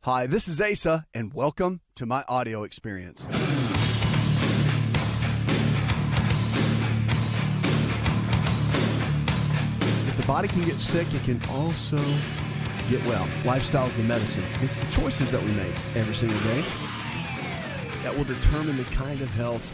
Hi, this is Asa, and welcome to my audio experience. If the body can get sick, it can also get well. Lifestyle is the medicine. It's the choices that we make every single day that will determine the kind of health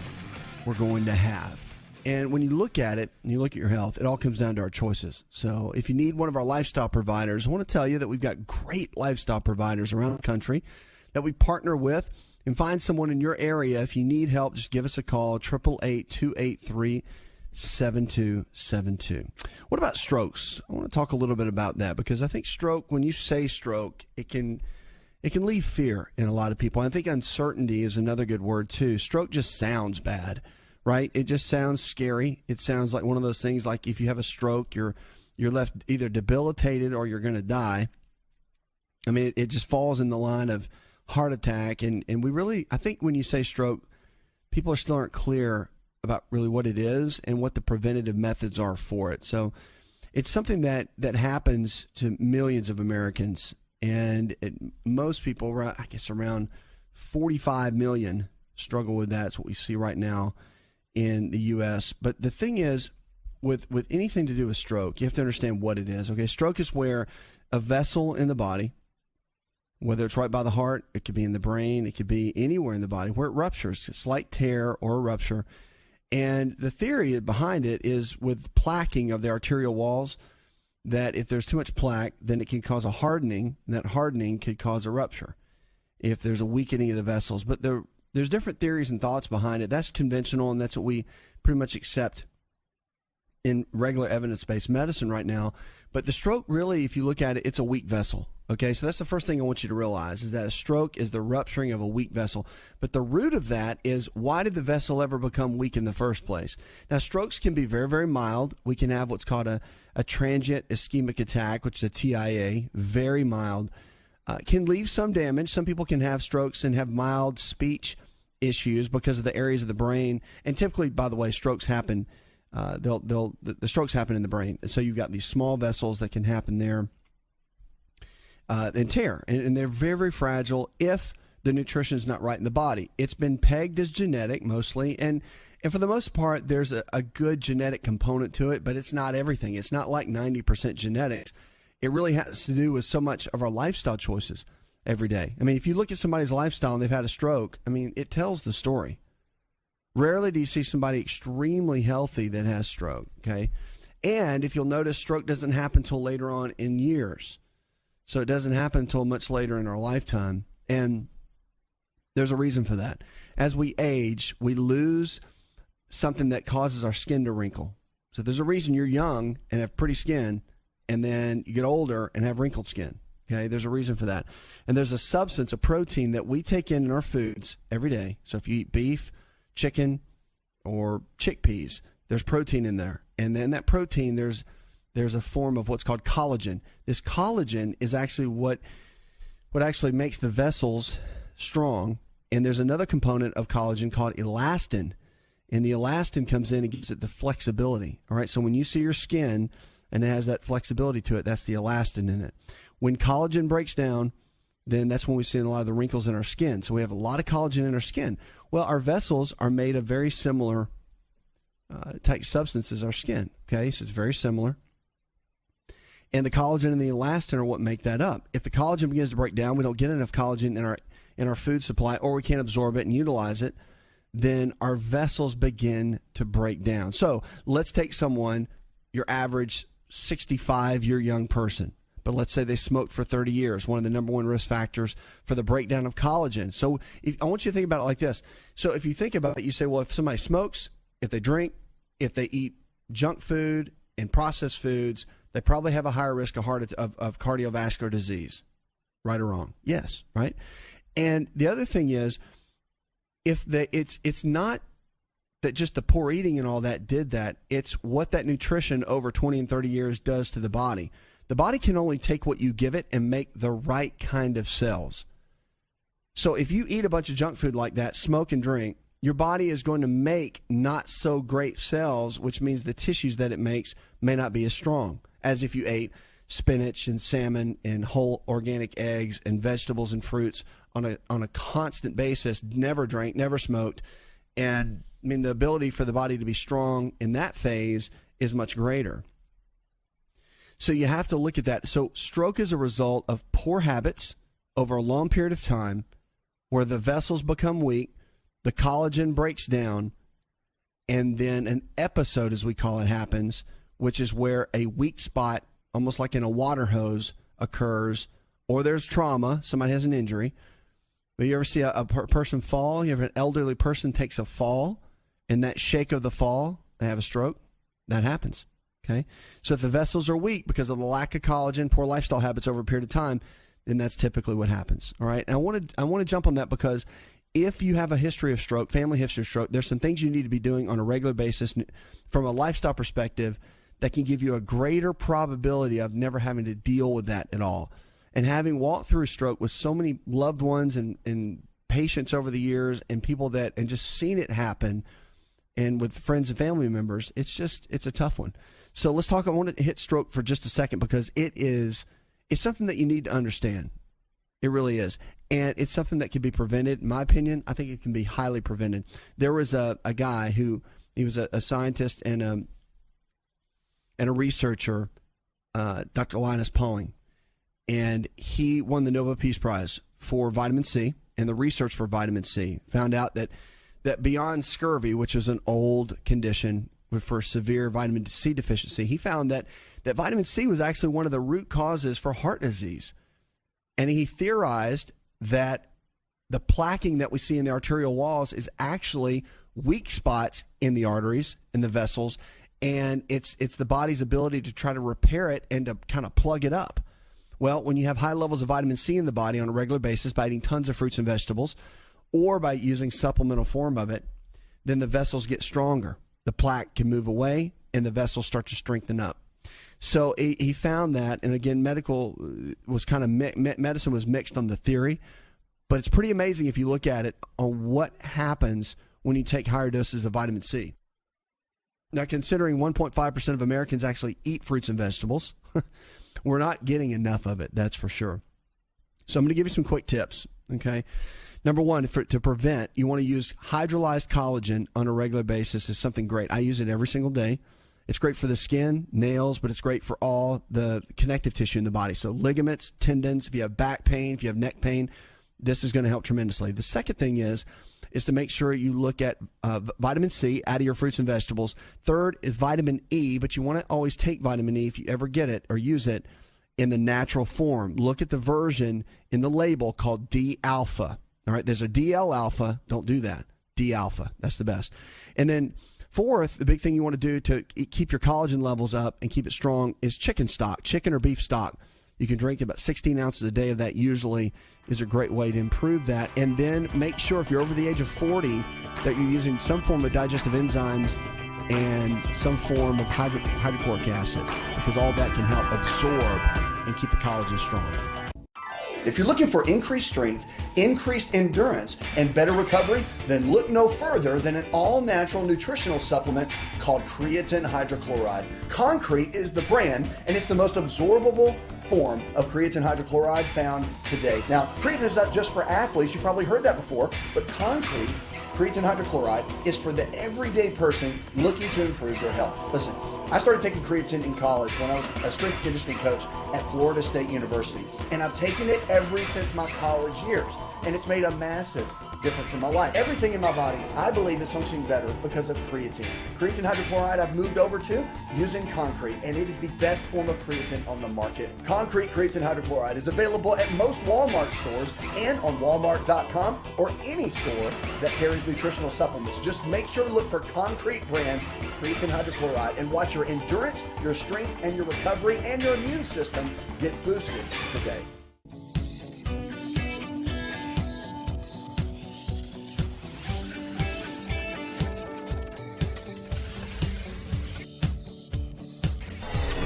we're going to have. And when you look at it, and you look at your health, it all comes down to our choices. So if you need one of our lifestyle providers, I want to tell you that we've got great lifestyle providers around the country that we partner with. And find someone in your area. If you need help, just give us a call, 888-283-7272. What about strokes? I want to talk a little bit about that because I think stroke, when you say stroke, it can leave fear in a lot of people. I think uncertainty is another good word too. Stroke just sounds bad. Right? It just sounds scary. It sounds like one of those things like if you have a stroke, you're left either debilitated or you're going to die. I mean, it just falls in the line of heart attack. And we really, I think when you say stroke, people still aren't clear about really what it is and what the preventative methods are for it. So it's something that happens to millions of Americans. And most people, I guess around 45 million struggle with that. That's what we see right now in the U.S. But the thing is, with anything to do with stroke, you have to understand what it is. Okay, stroke is where a vessel in the body, whether it's right by the heart, it could be in the brain, it could be anywhere in the body, where it ruptures, a slight tear or a rupture. And the theory behind it is with plaquing of the arterial walls, that if there's too much plaque, then it can cause a hardening, and that hardening could cause a rupture if there's a weakening of the vessels. But there's different theories and thoughts behind it. That's conventional, and that's what we pretty much accept in regular evidence-based medicine right now. But the stroke, really, if you look at it, it's a weak vessel. Okay, so that's the first thing I want you to realize, is that a stroke is the rupturing of a weak vessel. But the root of that is, why did the vessel ever become weak in the first place? Now, strokes can be very, very mild. We can have what's called a transient ischemic attack, which is a TIA, very mild. Can leave some damage. Some people can have strokes and have mild speech issues because of the areas of the brain. And typically, by the way, strokes happen. The strokes happen in the brain. And so you've got these small vessels that can happen there and tear. And they're very, very fragile if the nutrition is not right in the body. It's been pegged as genetic mostly. And for the most part, there's a good genetic component to it, but it's not everything. It's not like 90% genetics. It really has to do with so much of our lifestyle choices every day. I mean, if you look at somebody's lifestyle and they've had a stroke, I mean, it tells the story. Rarely do you see somebody extremely healthy that has stroke, okay? And if you'll notice, stroke doesn't happen until later on in years. So it doesn't happen until much later in our lifetime. And there's a reason for that. As we age, we lose something that causes our skin to wrinkle. So there's a reason you're young and have pretty skin, and then you get older and have wrinkled skin. Okay, there's a reason for that. And there's a substance, a protein that we take in our foods every day. So if you eat beef, chicken, or chickpeas, there's protein in there. And then that protein, there's a form of what's called collagen. This collagen is actually what actually makes the vessels strong. And there's another component of collagen called elastin. And the elastin comes in and gives it the flexibility. All right, so when you see your skin and it has that flexibility to it, that's the elastin in it. When collagen breaks down, then that's when we see a lot of the wrinkles in our skin. So we have a lot of collagen in our skin. Well, our vessels are made of very similar type substances as our skin. Okay, so it's very similar. And the collagen and the elastin are what make that up. If the collagen begins to break down, we don't get enough collagen in our food supply, or we can't absorb it and utilize it, then our vessels begin to break down. So let's take someone, your average 65-year young person, but let's say they smoked for 30 years, one of the number one risk factors for the breakdown of collagen. So I want you to think about it like this. So if you think about it, you say, well, if somebody smokes, if they drink, if they eat junk food and processed foods, they probably have a higher risk of cardiovascular disease. Right or wrong? Yes, right? And the other thing is, it's not that just the poor eating and all that did that. It's what that nutrition over 20 and 30 years does to the body. The body can only take what you give it and make the right kind of cells. So if you eat a bunch of junk food like that, smoke and drink, your body is going to make not so great cells, which means the tissues that it makes may not be as strong as if you ate spinach and salmon and whole organic eggs and vegetables and fruits on a constant basis, never drank, never smoked. And I mean, the ability for the body to be strong in that phase is much greater. So you have to look at that. So stroke is a result of poor habits over a long period of time where the vessels become weak, the collagen breaks down, and then an episode, as we call it, happens, which is where a weak spot, almost like in a water hose, occurs, or there's trauma, somebody has an injury. But you ever see a person fall? You have an elderly person takes a fall, and that shake of the fall, they have a stroke? That happens. Okay, so if the vessels are weak because of the lack of collagen, poor lifestyle habits over a period of time, then that's typically what happens. All right, and I want to jump on that because if you have a history of stroke, family history of stroke, there's some things you need to be doing on a regular basis from a lifestyle perspective that can give you a greater probability of never having to deal with that at all. And having walked through a stroke with so many loved ones and patients over the years and people and just seen it happen, and with friends and family members, it's a tough one. So let's talk. I want to hit stroke for just a second because it's something that you need to understand. It really is. And it's something that can be prevented. In my opinion, I think it can be highly prevented. There was a guy who, he was a scientist and a researcher, Dr. Linus Pauling, and he won the Nobel Peace Prize for vitamin C and the research for vitamin C. Found out that beyond scurvy, which is an old condition for severe vitamin C deficiency, he found that vitamin C was actually one of the root causes for heart disease. And he theorized that the plaquing that we see in the arterial walls is actually weak spots in the arteries, in the vessels, and it's the body's ability to try to repair it and to kind of plug it up. Well, when you have high levels of vitamin C in the body on a regular basis by eating tons of fruits and vegetables or by using supplemental form of it, then the vessels get stronger. The plaque can move away and the vessels start to strengthen up. So he found that, and again, medicine was mixed on the theory, but it's pretty amazing if you look at it on what happens when you take higher doses of vitamin C. Now, considering 1.5% of Americans actually eat fruits and vegetables, we're not getting enough of it, that's for sure. So I'm going to give you some quick tips, okay? Number one, to prevent, you want to use hydrolyzed collagen on a regular basis is something great. I use it every single day. It's great for the skin, nails, but it's great for all the connective tissue in the body. So ligaments, tendons, if you have back pain, if you have neck pain, this is going to help tremendously. The second thing is to make sure you look at vitamin C out of your fruits and vegetables. Third is vitamin E, but you want to always take vitamin E if you ever get it or use it in the natural form. Look at the version in the label called D-alpha. All right, there's a DL-alpha. Don't do that. D-alpha. That's the best. And then fourth, the big thing you want to do to keep your collagen levels up and keep it strong is chicken stock, chicken or beef stock. You can drink about 16 ounces a day of that usually is a great way to improve that. And then make sure if you're over the age of 40 that you're using some form of digestive enzymes and some form of hydrochloric acid, because all that can help absorb and keep the collagen strong. If you're looking for increased strength, increased endurance, and better recovery, then look no further than an all-natural nutritional supplement called creatine hydrochloride. Concrete is the brand, and it's the most absorbable form of creatine hydrochloride found today. Now, creatine is not just for athletes, you probably heard that before, but creatine hydrochloride is for the everyday person looking to improve their health. Listen, I started taking creatine in college when I was a strength and conditioning coach at Florida State University, and I've taken it ever since my college years, and it's made a massive difference in my life. Everything in my body, I believe, is functioning better because of creatine. Creatine hydrochloride I've moved over to using Concrete, and it is the best form of creatine on the market. Concrete creatine hydrochloride is available at most Walmart stores and on Walmart.com or any store that carries nutritional supplements. Just make sure to look for Concrete brand creatine hydrochloride and watch your endurance, your strength, and your recovery and your immune system get boosted today.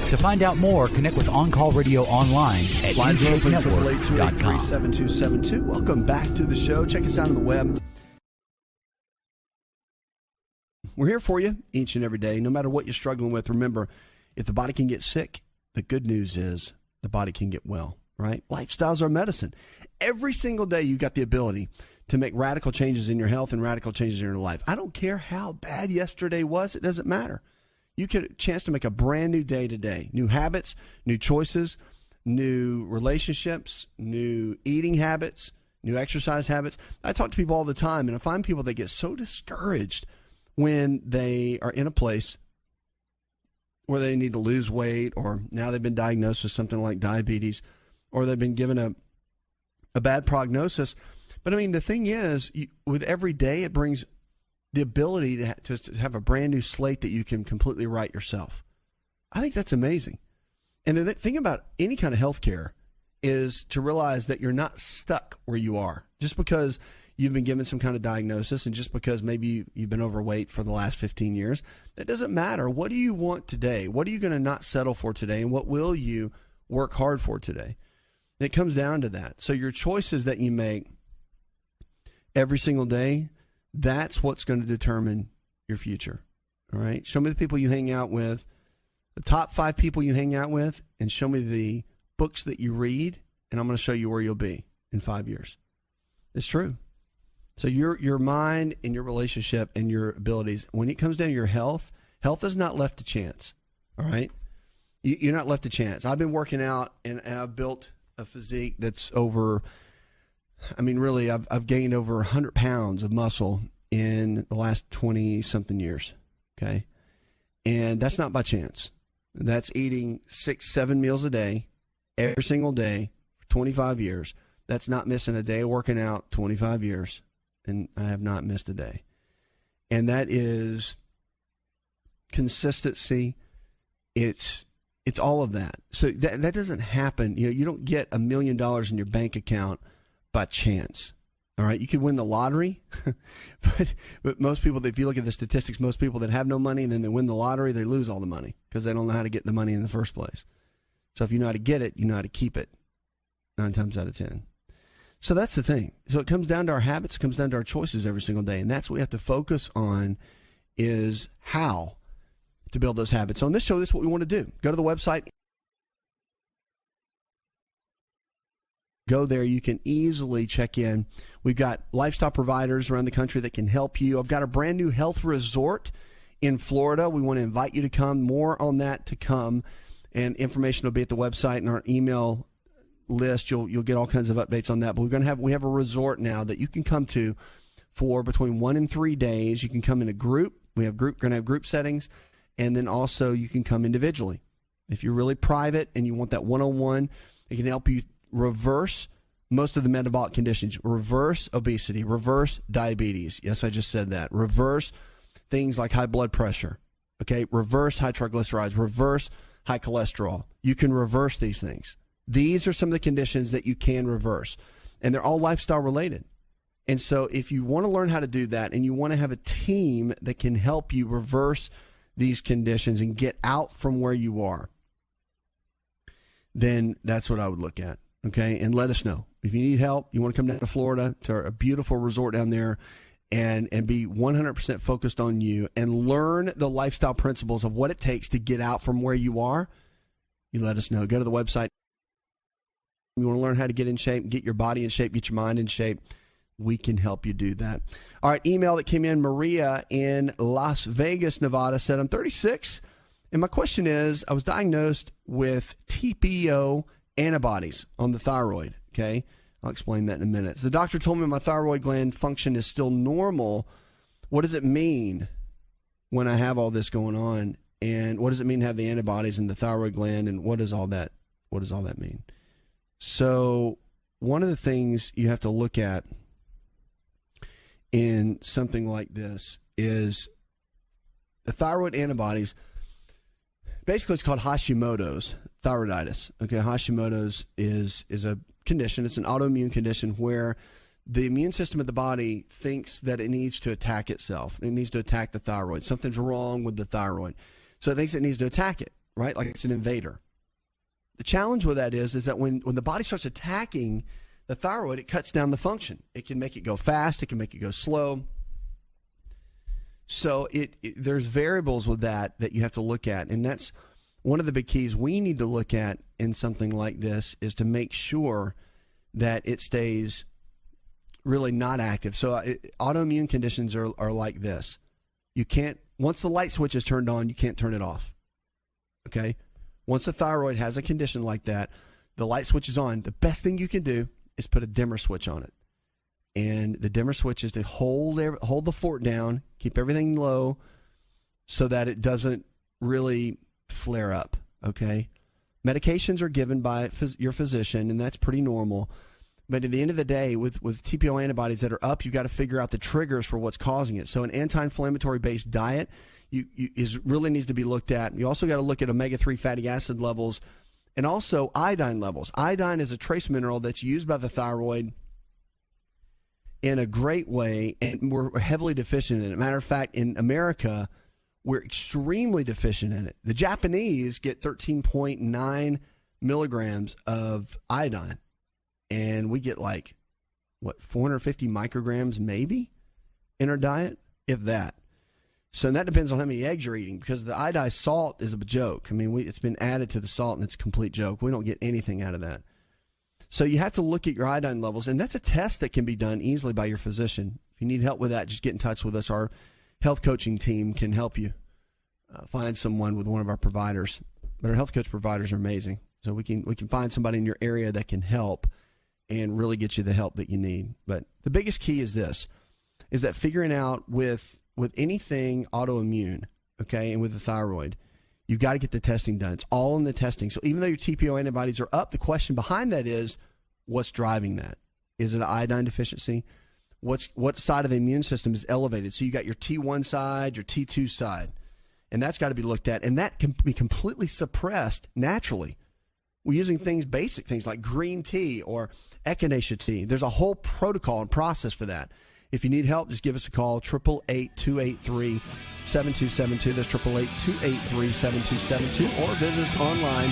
To find out more, connect with On Call Radio online at InShapeNetwork.com. 7272. Welcome back to the show. Check us out on the web. We're here for you each and every day, no matter what you're struggling with. Remember, if the body can get sick, the good news is the body can get well, right? Lifestyles are medicine. Every single day you got the ability to make radical changes in your health and radical changes in your life. I don't care how bad yesterday was. It doesn't matter. You get a chance to make a brand new day today. New habits, new choices, new relationships, new eating habits, new exercise habits. I talk to people all the time, and I find people that get so discouraged when they are in a place where they need to lose weight, or now they've been diagnosed with something like diabetes, or they've been given a bad prognosis. But I mean, the thing is, with every day, it brings the ability to have a brand new slate that you can completely write yourself. I think that's amazing. And the thing about any kind of healthcare is to realize that you're not stuck where you are just because you've been given some kind of diagnosis, and just because maybe you've been overweight for the last 15 years. That doesn't matter. What do you want today? What are you going to not settle for today? And what will you work hard for today? It comes down to that. So your choices that you make every single day, that's what's going to determine your future. All right. Show me the people you hang out with, the top 5 people you hang out with, and show me the books that you read, and I'm going to show you where you'll be in 5 years. It's true. So your mind and your relationship and your abilities, when it comes down to your health is not left to chance. All right. You're not left to chance. I've been working out, and I've built a physique that's over, I mean, really, I've gained over 100 pounds of muscle in the last 20-something years, okay? And that's not by chance. That's eating 6-7 meals a day, every single day, for 25 years. That's not missing a day of working out, 25 years, and I have not missed a day. And that is consistency. It's all of that. So that doesn't happen. You don't get $1 million in your bank account by chance. All right. You could win the lottery, but most people, if you look at the statistics, most people that have no money and then they win the lottery, they lose all the money because they don't know how to get the money in the first place. So if you know how to get it, you know how to keep it 9 times out of 10. So that's the thing. So it comes down to our habits. It comes down to our choices every single day. And that's what we have to focus on, is how to build those habits. So on this show, this is what we want to do. Go to the website. Go there. You can easily check in. We've got lifestyle providers around the country that can help you. I've got a brand new health resort in Florida. We want to invite you to come. More on that to come. And information will be at the website and our email list. You'll get all kinds of updates on that. But we have a resort now that you can come to for between 1 and 3 days. You can come in a group. We're going to have group settings. And then also you can come individually. If you're really private and you want that one-on-one, it can help you reverse most of the metabolic conditions, reverse obesity, reverse diabetes. Yes, I just said that. Reverse things like high blood pressure, okay? Reverse high triglycerides, reverse high cholesterol. You can reverse these things. These are some of the conditions that you can reverse, and they're all lifestyle related. And so if you want to learn how to do that and you want to have a team that can help you reverse these conditions and get out from where you are, then that's what I would look at. Okay, and let us know. If you need help, you want to come down to Florida, to a beautiful resort down there, and be 100% focused on you and learn the lifestyle principles of what it takes to get out from where you are, you let us know. Go to the website. You want to learn how to get in shape, get your body in shape, get your mind in shape, we can help you do that. All right, email that came in, Maria in Las Vegas, Nevada, said, I'm 36, and my question is, I was diagnosed with TPO antibodies on the thyroid, okay? I'll explain that in a minute. So the doctor told me my thyroid gland function is still normal. What does it mean when I have all this going on? And what does it mean to have the antibodies in the thyroid gland? And what does all that mean? So one of the things you have to look at in something like this is the thyroid antibodies. Basically, it's called Hashimoto's thyroiditis. Okay, Hashimoto's is a condition. It's an autoimmune condition where the immune system of the body thinks that it needs to attack itself. It needs to attack the thyroid. Something's wrong with the thyroid. So it thinks it needs to attack it, right? Like it's an invader. The challenge with that is that when the body starts attacking the thyroid, it cuts down the function. It can make it go fast. It can make it go slow. So there's variables with that you have to look at, and that's one of the big keys we need to look at in something like this is to make sure that it stays really not active. So autoimmune conditions are like this. You can't, once the light switch is turned on, you can't turn it off. Okay? Once the thyroid has a condition like that, the light switch is on. The best thing you can do is put a dimmer switch on it. And the dimmer switch is to hold the fort down, keep everything low so that it doesn't really flare up, okay? Medications are given by your physician, and that's pretty normal. But at the end of the day, with TPO antibodies that are up, you got to figure out the triggers for what's causing it. So an anti-inflammatory based diet really needs to be looked at. You also got to look at omega-3 fatty acid levels and also iodine levels. Iodine is a trace mineral that's used by the thyroid in a great way, and we're heavily deficient in it. Matter of fact, in America, we're extremely deficient in it. The Japanese get 13.9 milligrams of iodine, and we get 450 micrograms maybe in our diet, if that. So that depends on how many eggs you're eating, because the iodized salt is a joke. I mean, it's been added to the salt, and it's a complete joke. We don't get anything out of that. So you have to look at your iodine levels, and that's a test that can be done easily by your physician. If you need help with that, just get in touch with us. Our health coaching team can help you find someone with one of our providers. But our health coach providers are amazing. So we can find somebody in your area that can help and really get you the help that you need. But the biggest key is this, is that figuring out with anything autoimmune, okay, and with the thyroid, you've got to get the testing done. It's all in the testing. So even though your TPO antibodies are up, the question behind that is, what's driving that? Is it an iodine deficiency? What side of the immune system is elevated? So you got your T1 side, your T2 side, and that's got to be looked at. And that can be completely suppressed naturally. We're using basic things like green tea or echinacea tea. There's a whole protocol and process for that. If you need help, just give us a call, 888-283-7272. That's 888-283-7272, or visit us online.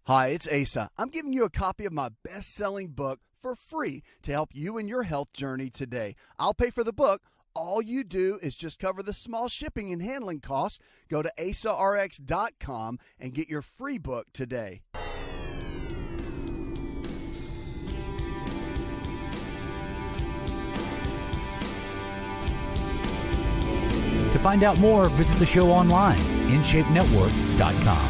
Hi, it's Asa. I'm giving you a copy of my best-selling book for free to help you in your health journey today. I'll pay for the book. All you do is just cover the small shipping and handling costs. Go to AsaRx.com and get your free book today. To find out more, visit the show online, InShapeNetwork.com.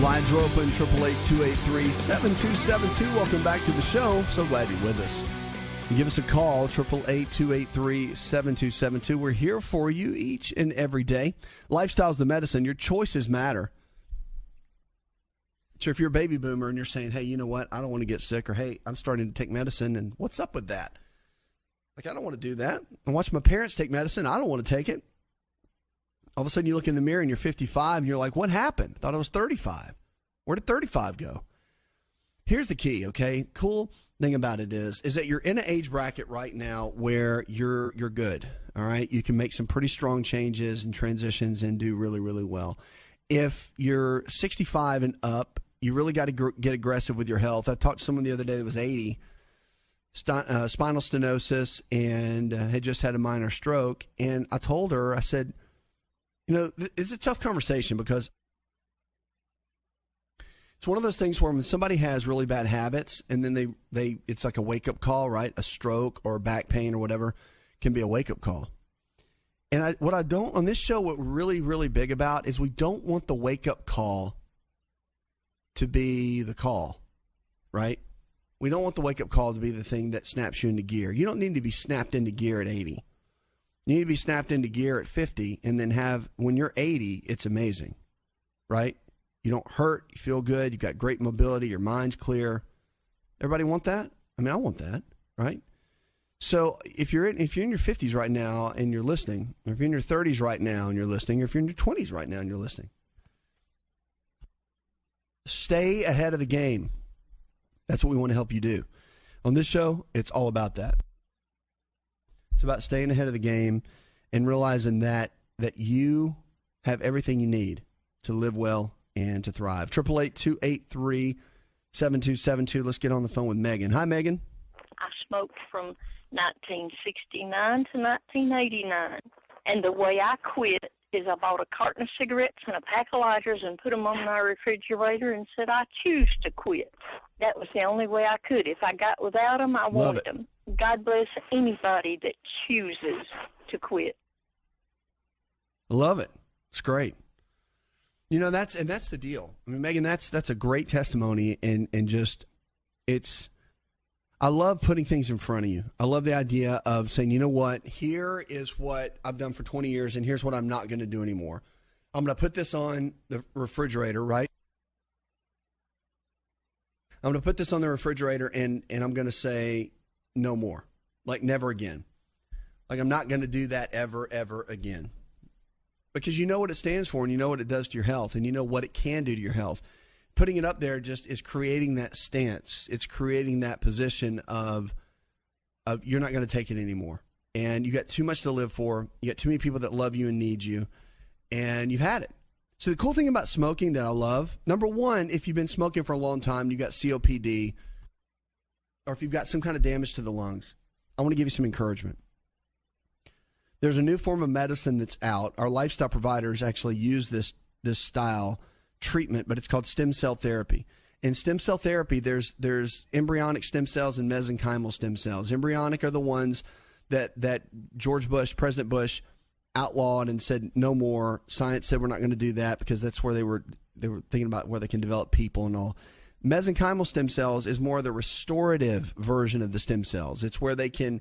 Lines are open, 888-283-7272. Welcome back to the show. So glad you're with us. Give us a call, 888-283-7272. We're here for you each and every day. Lifestyle's the medicine. Your choices matter. So if you're a baby boomer and you're saying, hey, you know what? I don't want to get sick, or hey, I'm starting to take medicine, and what's up with that? I don't want to do that. I watch my parents take medicine. I don't want to take it. All of a sudden you look in the mirror and you're 55 and you're like, what happened? I thought I was 35. Where did 35 go? Here's the key, okay? Cool thing about it is that you're in an age bracket right now where you're good, all right? You can make some pretty strong changes and transitions and do really, really well. If you're 65 and up, you really got to get aggressive with your health. I talked to someone the other day that was 80, spinal stenosis, and had just had a minor stroke. And I told her, I said, it's a tough conversation, because it's one of those things where when somebody has really bad habits and then it's like a wake-up call, right? A stroke or back pain or whatever can be a wake-up call. And what we're really, really big about is we don't want the wake-up call to be the call, right? We don't want the wake-up call to be the thing that snaps you into gear. You don't need to be snapped into gear at 80. You need to be snapped into gear at 50, and then when you're 80, it's amazing, right? You don't hurt, you feel good, you've got great mobility, your mind's clear. Everybody want that? I mean, I want that, right? So if you're in your 50s right now and you're listening, or if you're in your 30s right now and you're listening, or if you're in your 20s right now and you're listening, stay ahead of the game. That's what we want to help you do. On this show, it's all about that. It's about staying ahead of the game and realizing that you have everything you need to live well and to thrive. 888-283-7272. Let's get on the phone with Megan. Hi, Megan. I smoked from 1969 to 1989. And the way I quit is I bought a carton of cigarettes and a pack of lighters and put them on my refrigerator and said I choose to quit. That was the only way I could. If I got without them, I wanted them. God bless anybody that chooses to quit. Love it. It's great. You know, that's the deal. I mean, Megan, that's a great testimony, and just I love putting things in front of you. I love the idea of saying, you know what, here is what I've done for 20 years, and here's what I'm not going to do anymore. I'm going to put this on the refrigerator, right? I'm going to put this on the refrigerator, and I'm going to say no more, like never again. Like I'm not going to do that ever again. Because you know what it stands for, and you know what it does to your health, and you know what it can do to your health. Putting it up there just is creating that stance. It's creating that position of you're not going to take it anymore. And you got too much to live for. You got too many people that love you and need you. And you've had it. So the cool thing about smoking that I love, number one, if you've been smoking for a long time, you got COPD, or if you've got some kind of damage to the lungs, I want to give you some encouragement. There's a new form of medicine that's out. Our lifestyle providers actually use this style treatment, but it's called stem cell therapy. In stem cell therapy, there's embryonic stem cells and mesenchymal stem cells. Embryonic are the ones that President Bush outlawed and said no more. Science said we're not going to do that because that's where they were thinking about where they can develop people and all. Mesenchymal stem cells is more the restorative version of the stem cells. It's where they can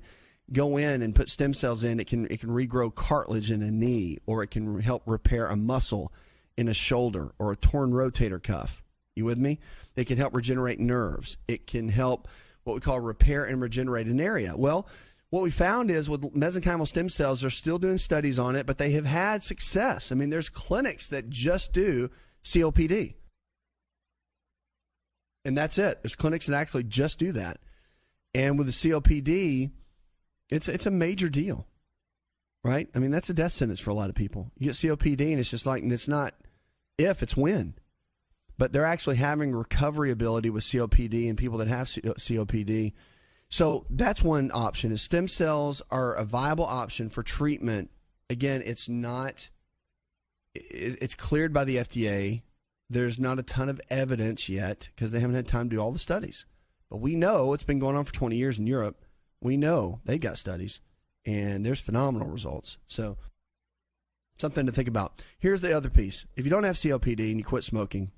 go in and put stem cells in. It can regrow cartilage in a knee, or it can help repair a muscle in a shoulder or a torn rotator cuff. You with me? It can help regenerate nerves. It can help what we call repair and regenerate an area. Well, what we found is with mesenchymal stem cells, they're still doing studies on it, but they have had success. I mean, there's clinics that just do COPD. And that's it. There's clinics that actually just do that. And with the COPD, it's a major deal, right? I mean, that's a death sentence for a lot of people. You get COPD, and it's just like, and it's not if, it's when. But they're actually having recovery ability with COPD and people that have COPD. So that's one option, is stem cells are a viable option for treatment. Again, it's cleared by the FDA. There's not a ton of evidence yet because they haven't had time to do all the studies. But we know it's been going on for 20 years in Europe. We know they got studies, and there's phenomenal results. So something to think about. Here's the other piece. If you don't have COPD and you quit smoking,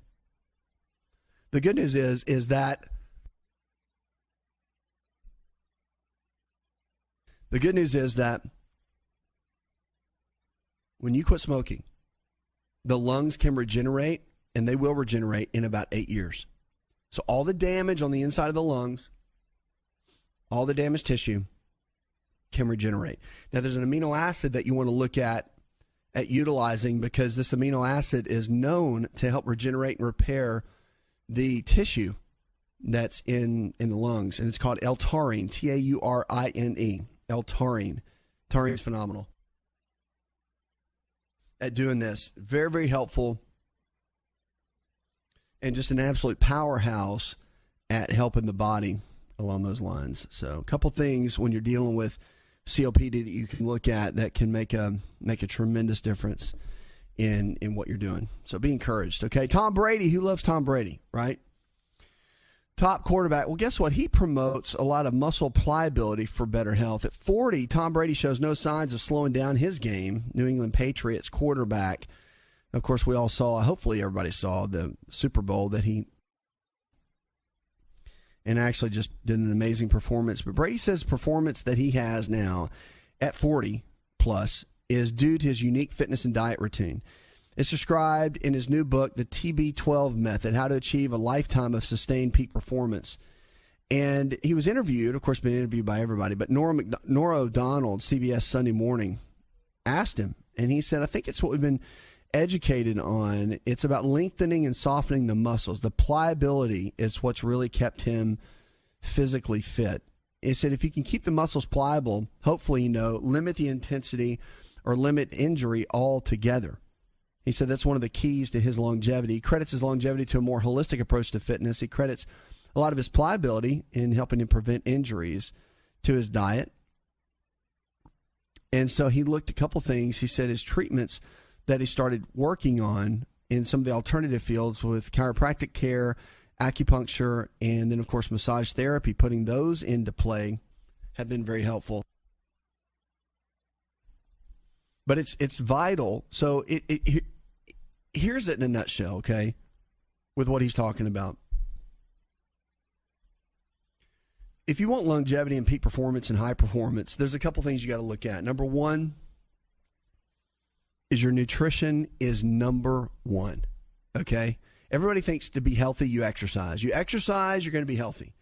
the good news is that when you quit smoking, the lungs can regenerate, and they will regenerate in about 8 years. So all the damage on the inside of the lungs, all the damaged tissue can regenerate. Now, there's an amino acid that you want to look at utilizing, because this amino acid is known to help regenerate and repair the tissue that's in the lungs, and it's called L-taurine, Taurine. L-taurine. Taurine is phenomenal at doing this. Very, very helpful, and just an absolute powerhouse at helping the body along those lines. So a couple things when you're dealing with COPD that you can look at that can make a tremendous difference in what you're doing. So be encouraged. Okay. Tom Brady, who loves Tom Brady, right? Top quarterback. Well, guess what? He promotes a lot of muscle pliability for better health. At 40, Tom Brady shows no signs of slowing down his game. New England Patriots quarterback. Of course, we all saw, hopefully everybody saw the Super Bowl that he and actually just did an amazing performance. But Brady says performance that he has now at 40 plus is due to his unique fitness and diet routine. It's described in his new book, The TB12 Method, How to Achieve a Lifetime of Sustained Peak Performance. And he was interviewed, of course, been interviewed by everybody, but Nora O'Donnell, CBS Sunday Morning, asked him, and he said, I think it's what we've been educated on. It's about lengthening and softening the muscles. The pliability is what's really kept him physically fit. He said if you can keep the muscles pliable, hopefully, limit the intensity or limit injury altogether. He said that's one of the keys to his longevity. He credits his longevity to a more holistic approach to fitness. He credits a lot of his pliability in helping him prevent injuries to his diet. And so he looked at a couple things. He said his treatments that he started working on in some of the alternative fields with chiropractic care, acupuncture, and then, of course, massage therapy. Putting those into play have been very helpful. But it's vital. So here's it in a nutshell, okay, with what he's talking about. If you want longevity and peak performance and high performance, there's a couple things you got to look at. Number one is your nutrition is number one, okay? Everybody thinks to be healthy, you exercise. You exercise, you're going to be healthy.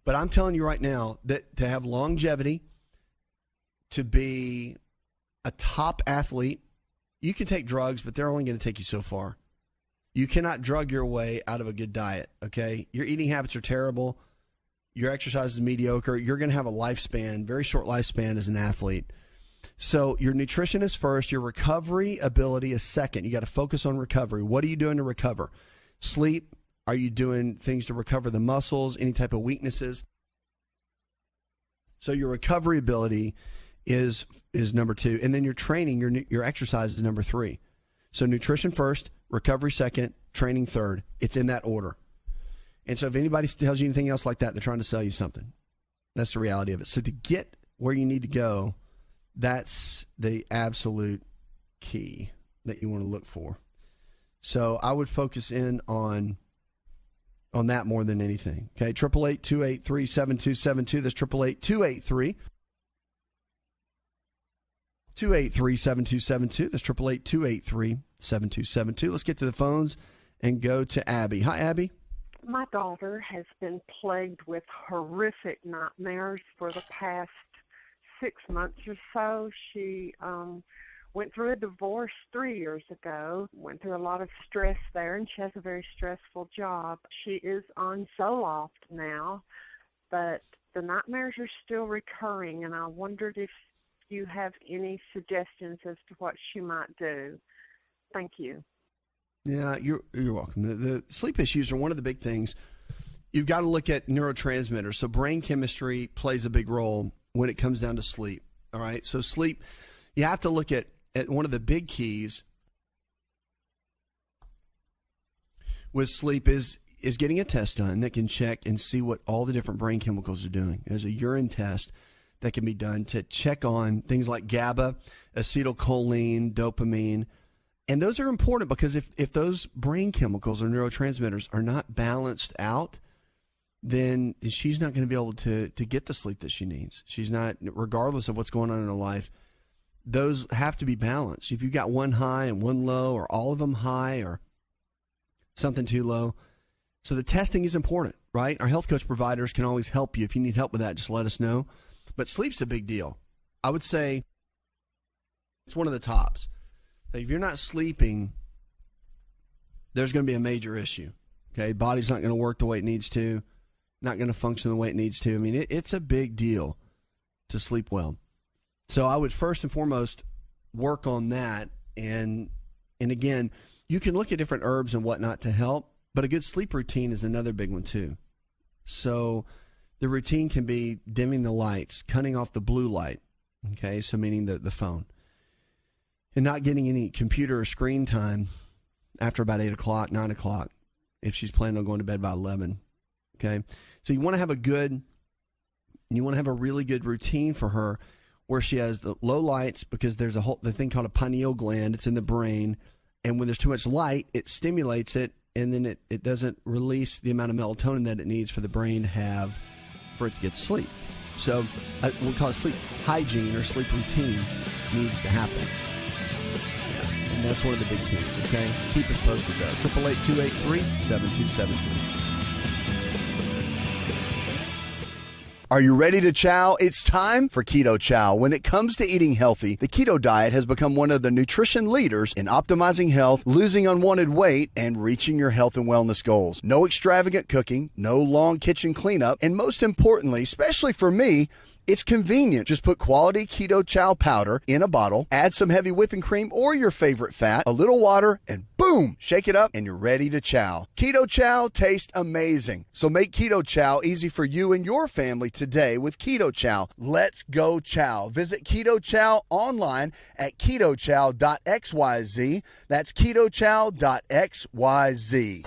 But I'm telling you right now that to have longevity, to be a top athlete, you can take drugs, but they're only going to take you so far. You cannot drug your way out of a good diet, okay? Your eating habits are terrible. Your exercise is mediocre. You're going to have a lifespan, very short lifespan as an athlete. So your nutrition is first. Your recovery ability is second. You got to focus on recovery. What are you doing to recover? Sleep. Are you doing things to recover the muscles, any type of weaknesses? So your recovery ability is number two. And then your training, your exercise is number three. So nutrition first, recovery second, training third. It's in that order. And so if anybody tells you anything else like that, they're trying to sell you something. That's the reality of it. So to get where you need to go, that's the absolute key that you want to look for. So I would focus in on that more than anything. Okay, 888-283-7272. That's 888-283-7272. That's 888-283-7272. Let's get to the phones and go to Abby. Hi, Abby. My daughter has been plagued with horrific nightmares for the past 6 months or so. She went through a divorce 3 years ago, went through a lot of stress there, and she has a very stressful job. She is on Zoloft now, but the nightmares are still recurring, and I wondered if you have any suggestions as to what she might do. Thank you. Yeah, you're welcome. The sleep issues are one of the big things. You've got to look at neurotransmitters. So brain chemistry plays a big role when it comes down to sleep. All right. So sleep, you have to look at one of the big keys with sleep is getting a test done that can check and see what all the different brain chemicals are doing. There's a urine test that can be done to check on things like GABA, acetylcholine, dopamine. And those are important because if those brain chemicals or neurotransmitters are not balanced out, then she's not going to be able to get the sleep that she needs. She's not, regardless of what's going on in her life, those have to be balanced. If you've got one high and one low, or all of them high, or something too low. So the testing is important, right? Our health coach providers can always help you. If you need help with that, just let us know. But sleep's a big deal. I would say it's one of the tops. If you're not sleeping, there's going to be a major issue. Okay, body's not going to work the way it needs to, not going to function the way it needs to. I mean, it's a big deal to sleep well. So I would first and foremost work on that. And again, you can look at different herbs and whatnot to help, but a good sleep routine is another big one too. So the routine can be dimming the lights, cutting off the blue light, okay, so meaning the phone, and not getting any computer or screen time after about 8 o'clock, 9 o'clock, if she's planning on going to bed by 11, okay? So you want to have a really good routine for her where she has the low lights, because there's the thing called a pineal gland. It's in the brain, and when there's too much light, it stimulates it, and then it doesn't release the amount of melatonin that it needs for the brain to have for it to get sleep. So we'll call it sleep hygiene or sleep routine needs to happen. And that's one of the big keys, okay? Keep us posted, though. 888-283-7272. Are you ready to chow? It's time for Keto Chow. When it comes to eating healthy, the keto diet has become one of the nutrition leaders in optimizing health, losing unwanted weight, and reaching your health and wellness goals. No extravagant cooking, no long kitchen cleanup, and most importantly, especially for me, It's convenient. Just put quality keto chow powder in a bottle, add some heavy whipping cream or your favorite fat, a little water, and boom, shake it up and you're ready to chow. Keto chow tastes amazing. So make keto chow easy for you and your family today with Keto Chow. Let's go chow. Visit Keto Chow online at ketochow.xyz. That's ketochow.xyz.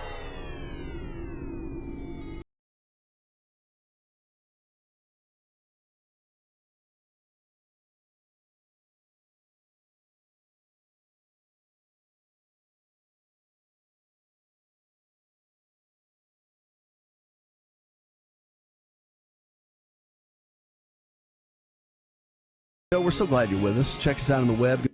So we're so glad you're with us. Check us out on the web.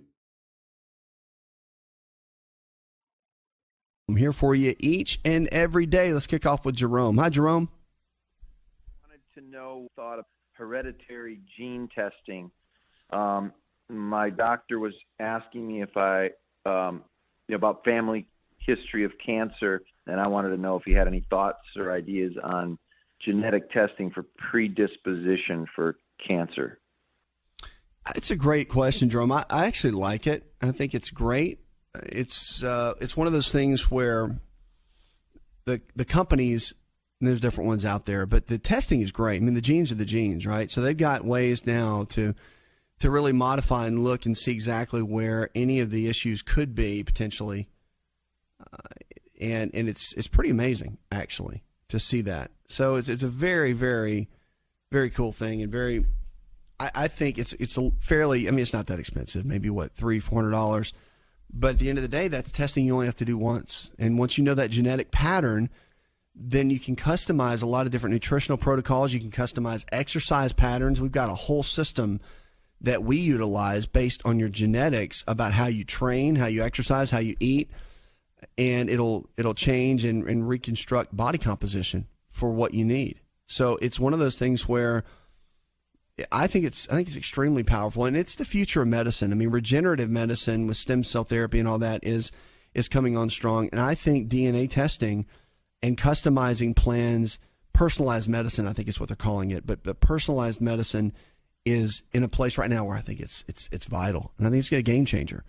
I'm here for you each and every day. Let's kick off with Jerome. Hi, Jerome. I wanted to know thought of hereditary gene testing. My doctor was asking me if about family history of cancer, and I wanted to know if he had any thoughts or ideas on genetic testing for predisposition for cancer. It's a great question, Jerome. I actually like it. I think it's great. It's one of those things where the companies, and there's different ones out there, but the testing is great. I mean, the genes are the genes, right? So they've got ways now to really modify and look and see exactly where any of the issues could be potentially, and it's pretty amazing actually to see that. So it's a very, very, very cool thing, and very. I think it's a fairly. I mean, it's not that expensive. Maybe $300-400. But at the end of the day, that's testing you only have to do once. And once you know that genetic pattern, then you can customize a lot of different nutritional protocols. You can customize exercise patterns. We've got a whole system that we utilize based on your genetics about how you train, how you exercise, how you eat, and it'll change and reconstruct body composition for what you need. So it's one of those things where I think it's extremely powerful, and it's the future of medicine. I mean, regenerative medicine with stem cell therapy and all that is coming on strong, and I think DNA testing and customizing plans, personalized medicine, I think is what they're calling it, but personalized medicine is in a place right now where I think it's vital, and I think it's a game changer.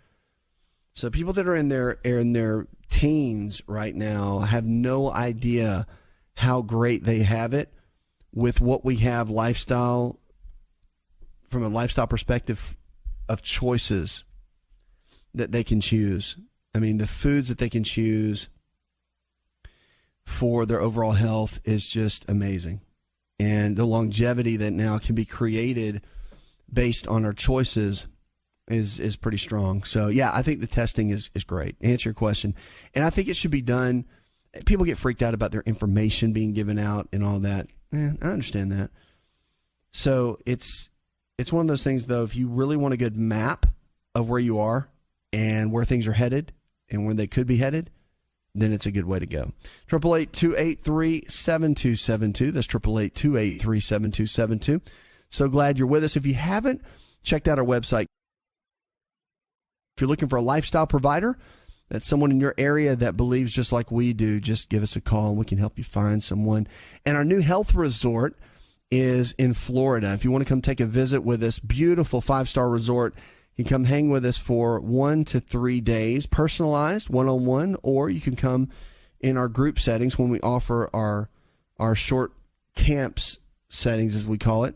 So people that are in their teens right now have no idea how great they have it with what we have from a lifestyle perspective of choices that they can choose. I mean, the foods that they can choose for their overall health is just amazing. And the longevity that now can be created based on our choices is pretty strong. So, yeah, I think the testing is great. Answer your question. And I think it should be done. People get freaked out about their information being given out and all that. I understand that. So it's one of those things, though, if you really want a good map of where you are and where things are headed and where they could be headed, then it's a good way to go. 888-283-7272. That's 888-283-7272. So glad you're with us. If you haven't checked out our website, if you're looking for a lifestyle provider, that's someone in your area that believes just like we do, just give us a call and we can help you find someone. And our new health resort is in Florida. If you want to come take a visit with us, beautiful 5-star resort. You can come hang with us for 1 to 3 days, personalized, one-on-one, or you can come in our group settings when we offer our short camps settings, as we call it.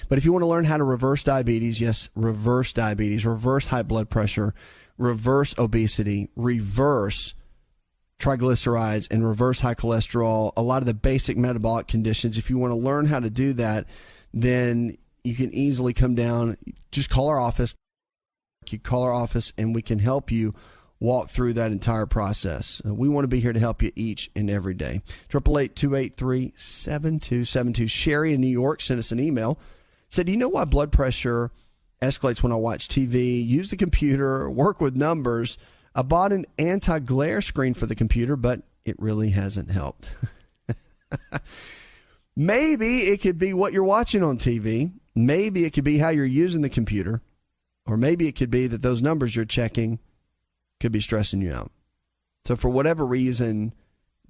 But if you want to learn how to reverse diabetes, yes, reverse diabetes, reverse high blood pressure, reverse obesity, reverse triglycerides, and reverse high cholesterol, a lot of the basic metabolic conditions. If you want to learn how to do that, then you can easily come down. Just call our office. You call our office and we can help you walk through that entire process. We want to be here to help you each and every day. 888-283-7272. Sherry in New York sent us an email. Said, do you know why blood pressure escalates when I watch TV, use the computer, work with numbers? I bought an anti-glare screen for the computer, but it really hasn't helped. Maybe it could be what you're watching on TV. Maybe it could be how you're using the computer. Or maybe it could be that those numbers you're checking could be stressing you out. So for whatever reason,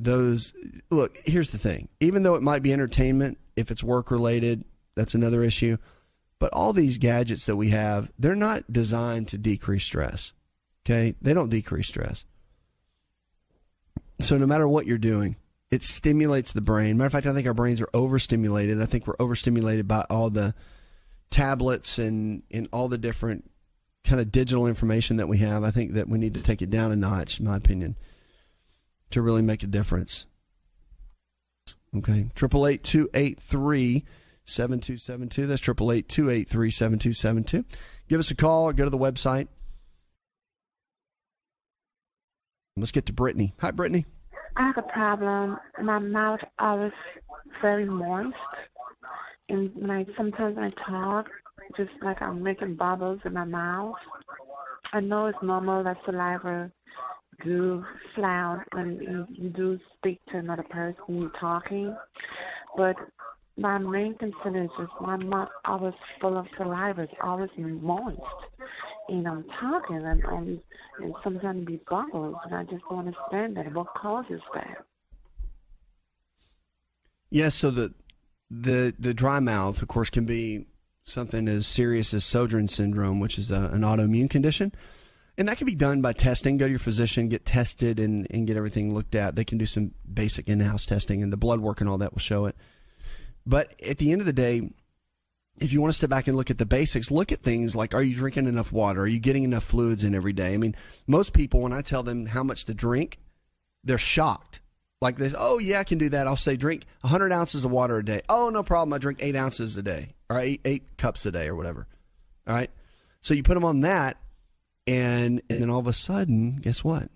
look, here's the thing. Even though it might be entertainment, if it's work-related, That's another issue. But all these gadgets that we have, they're not designed to decrease stress. Okay? They don't decrease stress. So no matter what you're doing, it stimulates the brain. Matter of fact, I think our brains are overstimulated. I think we're overstimulated by all the tablets and all the different kind of digital information that we have. I think that we need to take it down a notch, in my opinion, to really make a difference. Okay, 888-283-7272. That's 888-283-7272. Give us a call or go to the website. Let's get to Brittany. Hi, Brittany. I have a problem. My mouth always very moist, and sometimes when I talk, just like I'm making bubbles in my mouth. I know it's normal that saliva do flout when you do speak to another person you're talking, but my main concern is just my mouth always full of saliva. It's always moist. And I'm talking, and sometimes be bubbles, and I just don't understand that. What causes that? Yes, so the dry mouth, of course, can be something as serious as Sjogren's syndrome, which is an autoimmune condition. And that can be done by testing. Go to your physician, get tested, and get everything looked at. They can do some basic in-house testing, and the blood work and all that will show it. But at the end of the day, if you want to step back and look at the basics, look at things like, are you drinking enough water? Are you getting enough fluids in every day? I mean, most people, when I tell them how much to drink, they're shocked. Like this, oh, yeah, I can do that. I'll say drink 100 ounces of water a day. Oh, no problem. I drink 8 ounces a day, or eight cups a day or whatever. All right? So you put them on that, and then all of a sudden, guess what?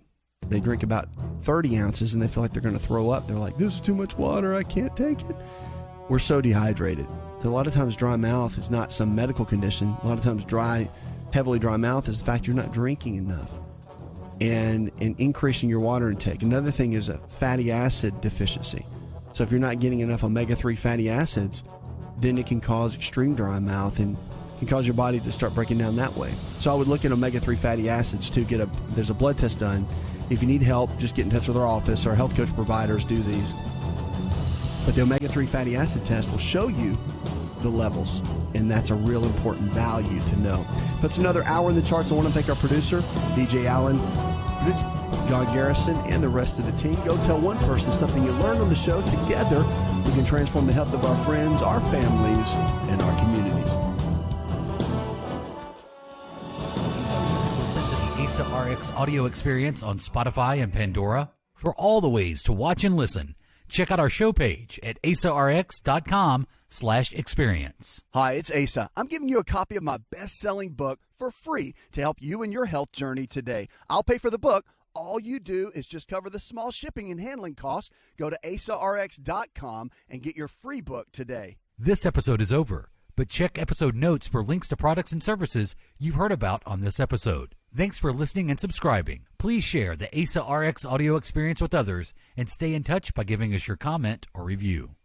They drink about 30 ounces, and they feel like they're going to throw up. They're like, this is too much water. I can't take it. We're so dehydrated. So a lot of times dry mouth is not some medical condition. A lot of times heavily dry mouth is the fact you're not drinking enough and increasing your water intake. Another thing is a fatty acid deficiency. So if you're not getting enough omega-3 fatty acids, then it can cause extreme dry mouth and can cause your body to start breaking down that way. So I would look at omega-3 fatty acids to there's a blood test done. If you need help, just get in touch with our office. Our health coach providers do these. But the omega-3 fatty acid test will show you the levels, and that's a real important value to know. Puts another hour in the charts. I want to thank our producer, DJ Allen, John Garrison, and the rest of the team. Go tell one person something you learned on the show. Together, we can transform the health of our friends, our families, and our communities. Listen to the AsaRx audio experience on Spotify and Pandora. For all the ways to watch and listen, check out our show page at asarx.com/experience. Hi, it's Asa. I'm giving you a copy of my best-selling book for free to help you in your health journey today. I'll pay for the book. All you do is just cover the small shipping and handling costs. Go to AsaRx.com and get your free book today. This episode is over, but check episode notes for links to products and services you've heard about on this episode. Thanks for listening and subscribing. Please share the AsaRx audio experience with others and stay in touch by giving us your comment or review.